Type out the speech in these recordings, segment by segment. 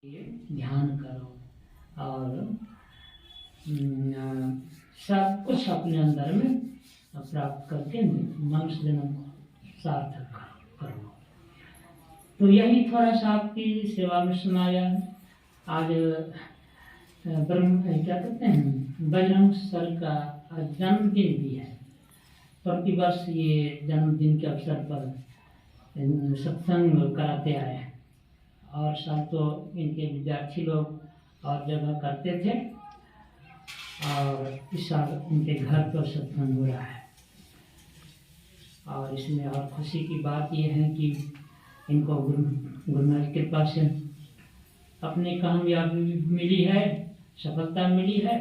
ध्यान करो और सब कुछ अपने अंदर में प्राप्त करके मनुष्य जन्म सार्थक करो। तो यही थोड़ा सा आपकी सेवा में सुनाया। आज ब्रह्म क्या कहते हैं, बजरंग सर का आज जन्मदिन भी है। प्रतिवर्ष ये जन्मदिन के अवसर पर सत्संग कराते आए हैं और साथ तो इनके विद्यार्थी लोग और जगह करते थे और इस साल इनके घर पर सत्संग हो रहा है। और इसमें और खुशी की बात यह है कि इनको गुरु महाराज की कृपा से अपनी कामयाबी मिली है, सफलता मिली है,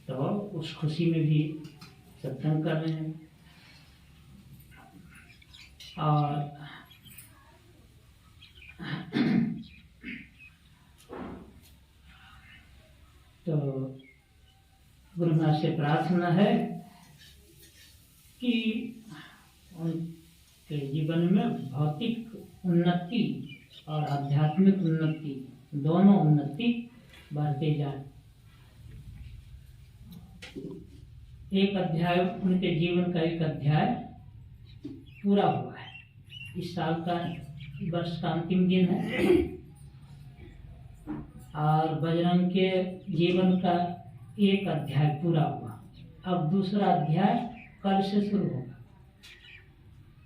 तो उस खुशी में भी सत्संग कर रहे हैं। और तो गुरु महाराज से प्रार्थना है कि उनके जीवन में भौतिक उन्नति और आध्यात्मिक उन्नति, दोनों उन्नति बढ़ते जाए। एक अध्याय, उनके जीवन का एक अध्याय पूरा हुआ है। इस साल का वर्ष का अंतिम दिन है और बजरंग के जीवन का एक अध्याय पूरा हुआ। अब दूसरा अध्याय कल से शुरू होगा।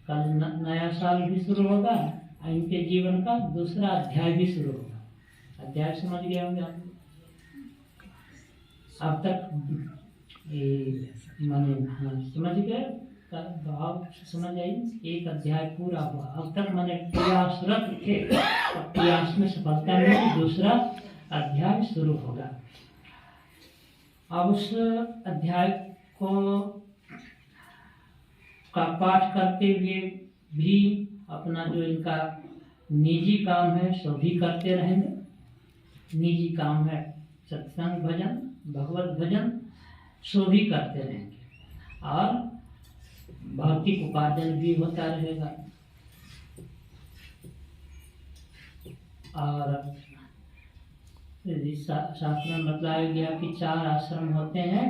कल नया साल भी शुरू होगा और इनके जीवन का दूसरा अध्याय भी शुरू होगा। अध्याय समझ गए होंगे आप? अब तक माने समझ गए, भाव समझ आई। एक अध्याय पूरा हुआ। अब तक मैंने प्रयासरत थे, प्रयास में सफलता मिली, दूसरा अध्याय शुरू होगा। अब उस अध्याय को का पाठ करते हुए भी अपना जो इनका निजी काम है सो भी करते रहेंगे। निजी काम है सत्संग भजन, भगवत भजन, सो भी करते रहेंगे और भौतिक उपार्जन भी होता रहेगा। और शास्त्र में बताया गया कि 4 आश्रम होते हैं,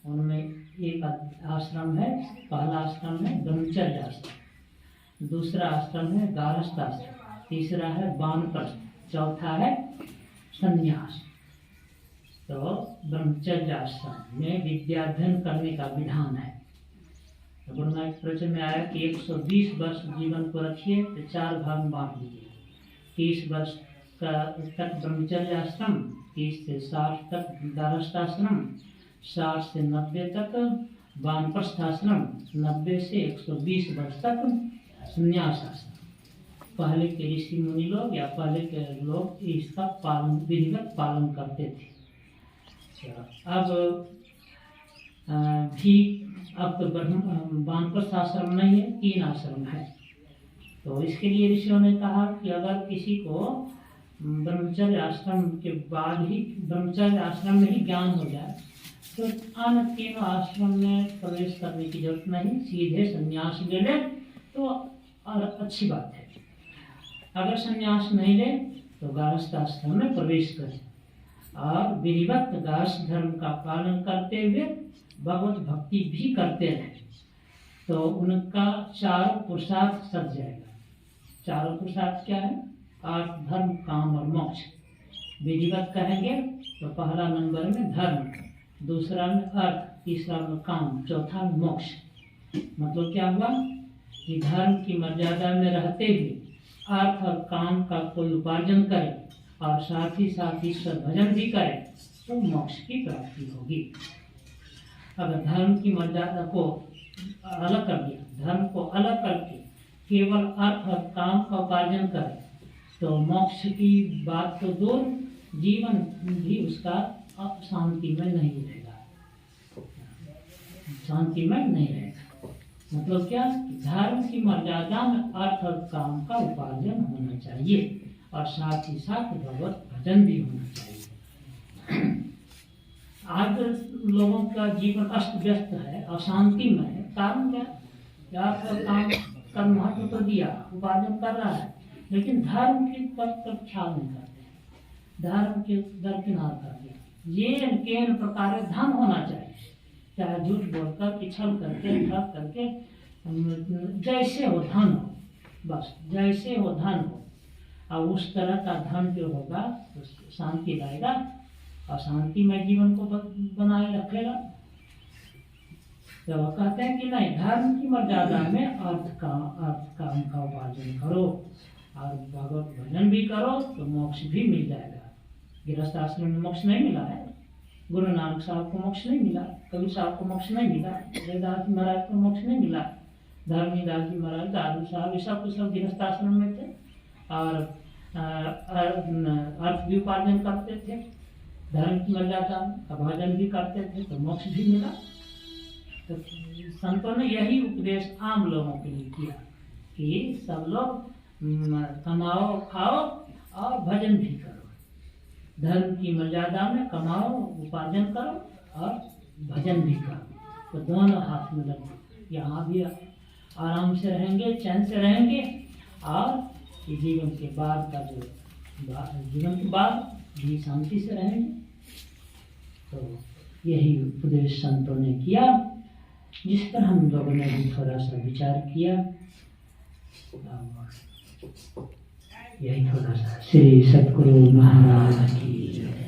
उनमें एक आश्रम है, पहला आश्रम है ब्रह्मचर्य आश्रम, दूसरा आश्रम है गारस्थ आश्रम, तीसरा है वानप्रस्थ, चौथा है संन्यास। तो ब्रह्मचर्य आश्रम में विद्याध्ययन करने का विधान है। गुरु महाराज प्रवचन में आया कि 120 वर्ष जीवन को रखिए तो 4 भाग में बांट दीजिए। 30 वर्ष तक ब्रह्मचर्य आश्रम, 30 से 60 तक गारस्थ आश्रम, 60 से 90 तक वानप्रस्थ आश्रम, 90 से 120 वर्ष तक संन्यास आश्रम। पहले के ऋषि मुनि लोग या पहले के लोग इसका पालन, विधिवत पालन करते थे। अब तो वानप्रस्थ आश्रम नहीं है, 3 आश्रम है। तो इसके लिए ऋषियों ने कहा कि अगर किसी को ब्रह्मचर्य आश्रम के बाद ही, ब्रह्मचर्य आश्रम में ही ज्ञान हो जाए तो अन्य 3 आश्रम में प्रवेश करने की जरूरत नहीं, सीधे संन्यास ले ले तो और अच्छी बात है। अगर संन्यास नहीं ले तो गारस्थ आश्रम में प्रवेश करें और विधिवत गारस्थ धर्म का पालन करते हुए भगवत भक्ति भी करते रहे तो उनका 4 पुरुषार्थ सज जाएगा। 4 पुरुषार्थ क्या है? अर्थ, धर्म, काम और मोक्ष। विधिवत कहेंगे तो पहला नंबर में धर्म, दूसरा में अर्थ, तीसरा में काम, चौथा में मोक्ष। मतलब क्या हुआ कि धर्म की मर्यादा में रहते हुए अर्थ और काम का कोई उपार्जन करे और साथ ही ईश्वर भजन भी करे तो मोक्ष की प्राप्ति होगी। अगर धर्म की मर्यादा को अलग कर दिया, धर्म को अलग करके केवल अर्थ और काम का उपार्जन करे तो मोक्ष की बात तो दूर, जीवन भी उसका शांतिमय नहीं रहेगा, शांतिमय नहीं रहेगा। मतलब क्या? धर्म की मर्यादा में अर्थ और काम का उपार्जन होना चाहिए और साथ ही साथ भगवत भजन भी होना चाहिए। आज लोगों का जीवन अस्त व्यस्त है, अशांतिमय है। कारण क्या? अर्थ और काम का महत्व तो दिया, उपार्जन कर रहा है, लेकिन धर्म की तरफ ख्याल नहीं करते। धर्म के दरकिनार कर दिया। ये केन प्रकार धन होना चाहिए, चाहे झूठ बोलकर कि छल करके ठग करके, जैसे हो धन हो, बस जैसे हो धन हो, और उस तरह का धन जो होगा तो शांति लाएगा और शांतिमय जीवन को बनाए रखेगा। तो कहते हैं कि नहीं, धर्म की मर्यादा में अर्थ काम का उपार्जन करो और भगवत भजन भी करो तो मोक्ष भी मिल जाएगा। गृहस्थ आश्रम में मोक्ष नहीं मिला है, गुरु नानक साहब को मोक्ष नहीं मिला, कबीर साहब को मोक्ष नहीं मिला, जयदास जी महाराज को मोक्ष नहीं मिला, धर्मीदास जी महाराज, दादू साहब, ये सब कुछ सब गृहस्थ आश्रम में थे और अर्थ भी उपार्जन करते थे, धर्म की मर्यादा में भजन भी करते थे तो मोक्ष भी मिला। तो संतों ने यही उपदेश आम लोगों के लिए किया कि सब लोग कमाओ खाओ और भजन भी करो, धर्म की मर्यादा में कमाओ उपार्जन करो और भजन भी करो, तो दोनों हाथ में लगो, यहाँ भी आराम से रहेंगे, चैन से रहेंगे और जीवन के बाद का जो जीवन के बाद भी शांति से रहेंगे। तो यही उपदेश संतों ने किया, जिस पर हम लोगों ने भी थोड़ा सा विचार किया। यही थोड़ा सा श्री सद्गुरु महाराज की